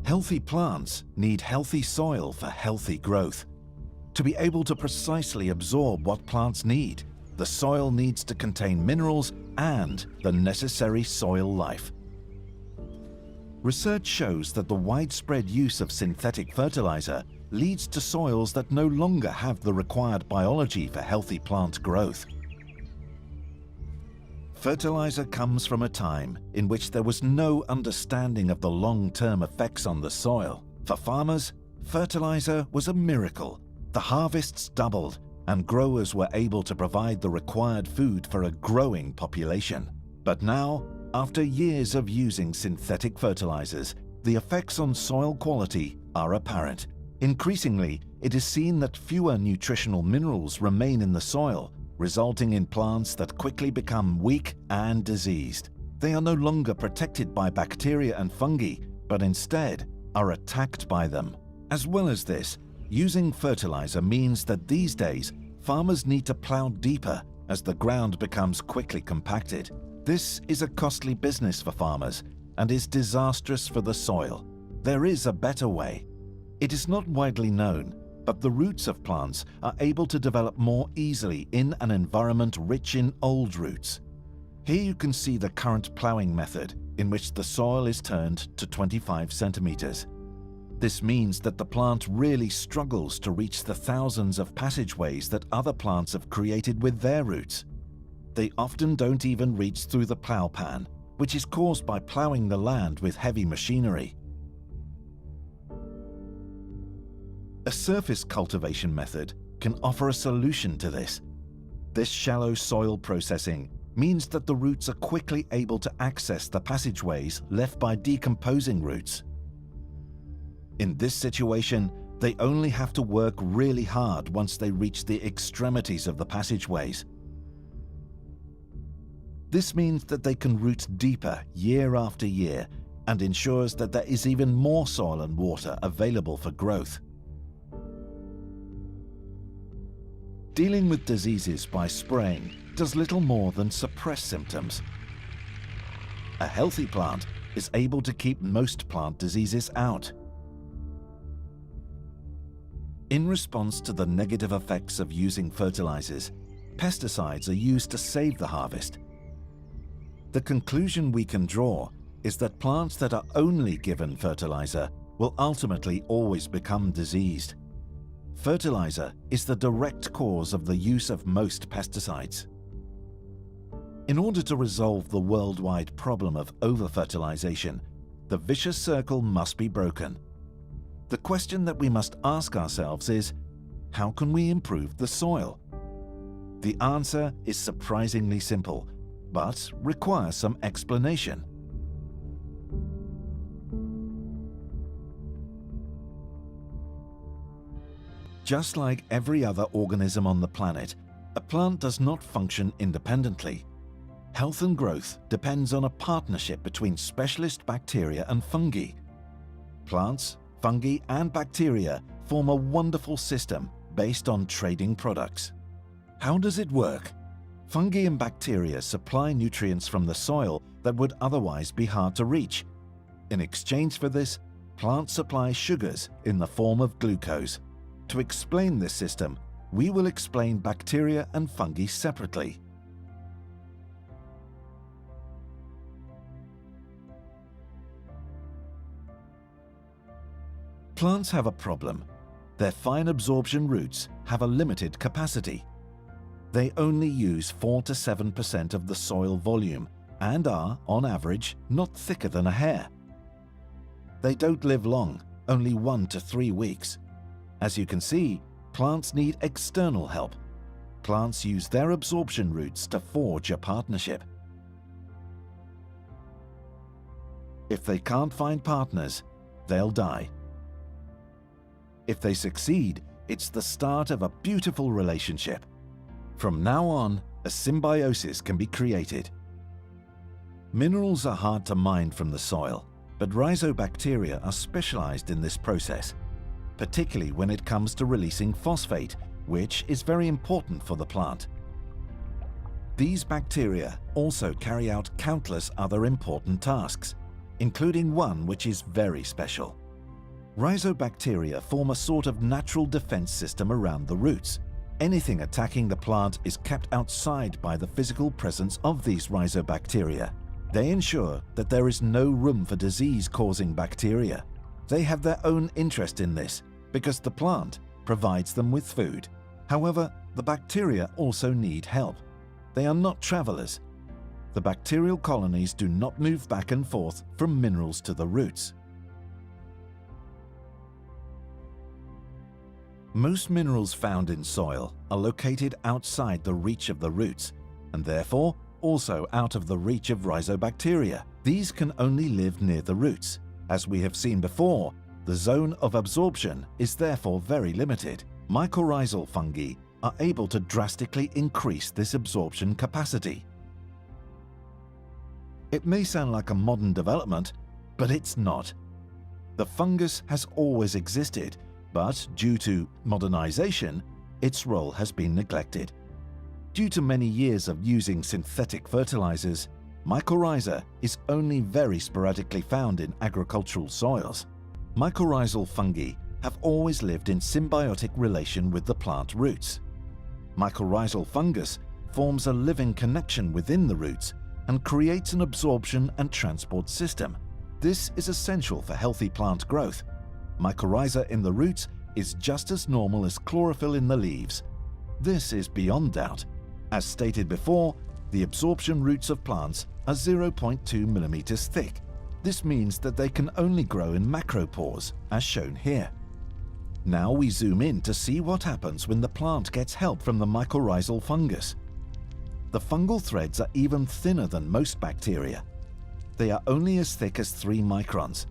Healthy plants need healthy soil for healthy growth. To be able to precisely absorb what plants need, the soil needs to contain minerals and the necessary soil life. Research shows that the widespread use of synthetic fertilizer leads to soils that no longer have the required biology for healthy plant growth. Fertilizer comes from a time in which there was no understanding of the long-term effects on the soil. For farmers, fertilizer was a miracle. The harvests doubled, and growers were able to provide the required food for a growing population. But now, after years of using synthetic fertilizers, the effects on soil quality are apparent. Increasingly, it is seen that fewer nutritional minerals remain in the soil, resulting in plants that quickly become weak and diseased. They are no longer protected by bacteria and fungi, but instead are attacked by them. As well as this, using fertilizer means that these days, farmers need to plow deeper as the ground becomes quickly compacted. This is a costly business for farmers and is disastrous for the soil. There is a better way. It is not widely known, but the roots of plants are able to develop more easily in an environment rich in old roots. Here you can see the current plowing method, in which the soil is turned to 25 centimeters. This means that the plant really struggles to reach the thousands of passageways that other plants have created with their roots. They often don't even reach through the plow pan, which is caused by plowing the land with heavy machinery. A surface cultivation method can offer a solution to this. This shallow soil processing means that the roots are quickly able to access the passageways left by decomposing roots. In this situation, they only have to work really hard once they reach the extremities of the passageways. This means that they can root deeper year after year and ensures that there is even more soil and water available for growth. Dealing with diseases by spraying does little more than suppress symptoms. A healthy plant is able to keep most plant diseases out. In response to the negative effects of using fertilizers, pesticides are used to save the harvest. The conclusion we can draw is that plants that are only given fertilizer will ultimately always become diseased. Fertilizer is the direct cause of the use of most pesticides. In order to resolve the worldwide problem of over-fertilization, the vicious circle must be broken. The question that we must ask ourselves is, how can we improve the soil? The answer is surprisingly simple, but requires some explanation. Just like every other organism on the planet, a plant does not function independently. Health and growth depends on a partnership between specialist bacteria and fungi. Plants, fungi, and bacteria form a wonderful system based on trading products. How does it work? Fungi and bacteria supply nutrients from the soil that would otherwise be hard to reach. In exchange for this, plants supply sugars in the form of glucose. To explain this system, we will explain bacteria and fungi separately. Plants have a problem. Their fine absorption roots have a limited capacity. They only use 4 to 7% of the soil volume and are, on average, not thicker than a hair. They don't live long, only 1 to 3 weeks. As you can see, plants need external help. Plants use their absorption roots to forge a partnership. If they can't find partners, they'll die. If they succeed, it's the start of a beautiful relationship. From now on, a symbiosis can be created. Minerals are hard to mine from the soil, but rhizobacteria are specialized in this process, particularly when it comes to releasing phosphate, which is very important for the plant. These bacteria also carry out countless other important tasks, including one which is very special. Rhizobacteria form a sort of natural defense system around the roots. Anything attacking the plant is kept outside by the physical presence of these rhizobacteria. They ensure that there is no room for disease-causing bacteria. They have their own interest in this because the plant provides them with food. However, the bacteria also need help. They are not travelers. The bacterial colonies do not move back and forth from minerals to the roots. Most minerals found in soil are located outside the reach of the roots, and therefore also out of the reach of rhizobacteria. These can only live near the roots. As we have seen before, the zone of absorption is therefore very limited. Mycorrhizal fungi are able to drastically increase this absorption capacity. It may sound like a modern development, but it's not. The fungus has always existed, but due to modernization, its role has been neglected. Due to many years of using synthetic fertilizers, mycorrhiza is only very sporadically found in agricultural soils. Mycorrhizal fungi have always lived in symbiotic relation with the plant roots. Mycorrhizal fungus forms a living connection within the roots and creates an absorption and transport system. This is essential for healthy plant growth. Mycorrhiza in the roots is just as normal as chlorophyll in the leaves. This is beyond doubt. As stated before, the absorption roots of plants are 0.2 millimeters thick. This means that they can only grow in macropores, as shown here. Now we zoom in to see what happens when the plant gets help from the mycorrhizal fungus. The fungal threads are even thinner than most bacteria. They are only as thick as 3 microns.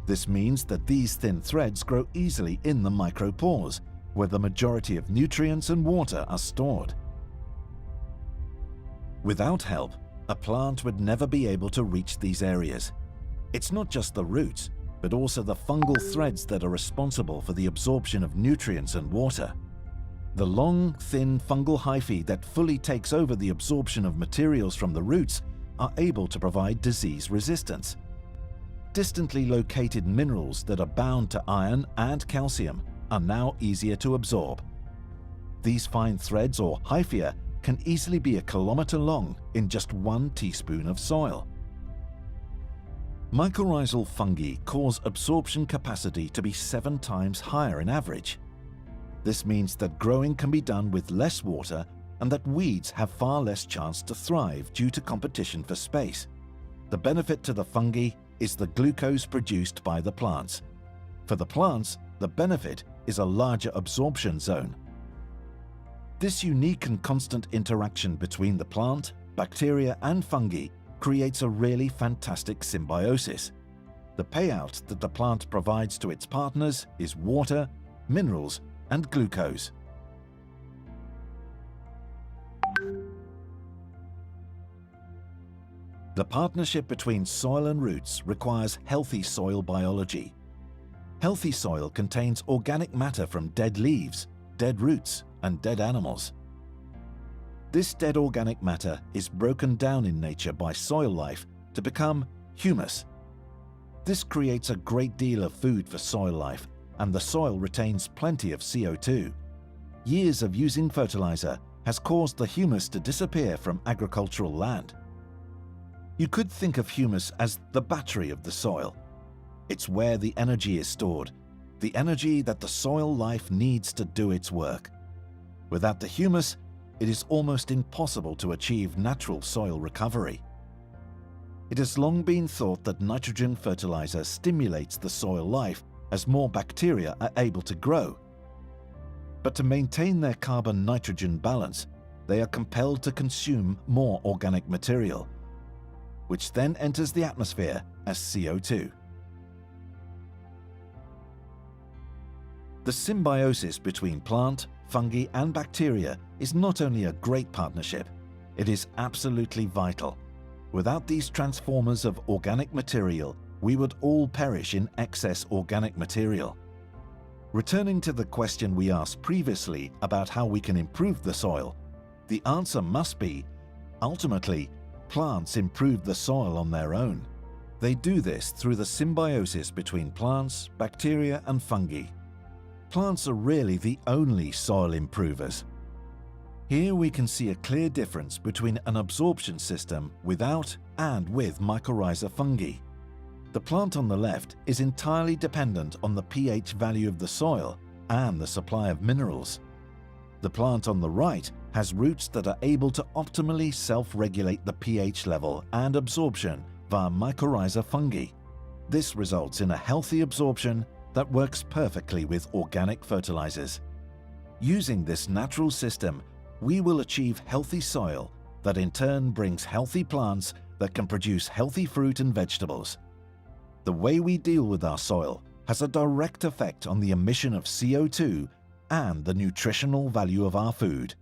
This means that these thin threads grow easily in the micropores, where the majority of nutrients and water are stored. Without help, a plant would never be able to reach these areas. It's not just the roots, but also the fungal threads that are responsible for the absorption of nutrients and water. The long, thin fungal hyphae that fully takes over the absorption of materials from the roots are able to provide disease resistance. Distantly located minerals that are bound to iron and calcium are now easier to absorb. These fine threads or hyphae can easily be a kilometer long in just 1 teaspoon of soil. Mycorrhizal fungi cause absorption capacity to be 7 times higher in average. This means that growing can be done with less water and that weeds have far less chance to thrive due to competition for space. The benefit to the fungi is the glucose produced by the plants. For the plants, the benefit is a larger absorption zone. This unique and constant interaction between the plant, bacteria and fungi creates a really fantastic symbiosis. The payout that the plant provides to its partners is water, minerals and glucose. The partnership between soil and roots requires healthy soil biology. Healthy soil contains organic matter from dead leaves, dead roots, and dead animals. This dead organic matter is broken down in nature by soil life to become humus. This creates a great deal of food for soil life, and the soil retains plenty of CO2. Years of using fertilizer has caused the humus to disappear from agricultural land. You could think of humus as the battery of the soil. It's where the energy is stored, the energy that the soil life needs to do its work. Without the humus, it is almost impossible to achieve natural soil recovery. It has long been thought that nitrogen fertilizer stimulates the soil life as more bacteria are able to grow. But to maintain their carbon-nitrogen balance, they are compelled to consume more organic material, which then enters the atmosphere as CO2. The symbiosis between plant, fungi and bacteria is not only a great partnership, it is absolutely vital. Without these transformers of organic material, we would all perish in excess organic material. Returning to the question we asked previously about how we can improve the soil, the answer must be, ultimately, plants improve the soil on their own. They do this through the symbiosis between plants, bacteria, and fungi. Plants are really the only soil improvers. Here we can see a clear difference between an absorption system without and with mycorrhiza fungi. The plant on the left is entirely dependent on the pH value of the soil and the supply of minerals. The plant on the right has roots that are able to optimally self-regulate the pH level and absorption via mycorrhiza fungi. This results in a healthy absorption that works perfectly with organic fertilizers. Using this natural system, we will achieve healthy soil that in turn brings healthy plants that can produce healthy fruit and vegetables. The way we deal with our soil has a direct effect on the emission of CO2 and the nutritional value of our food.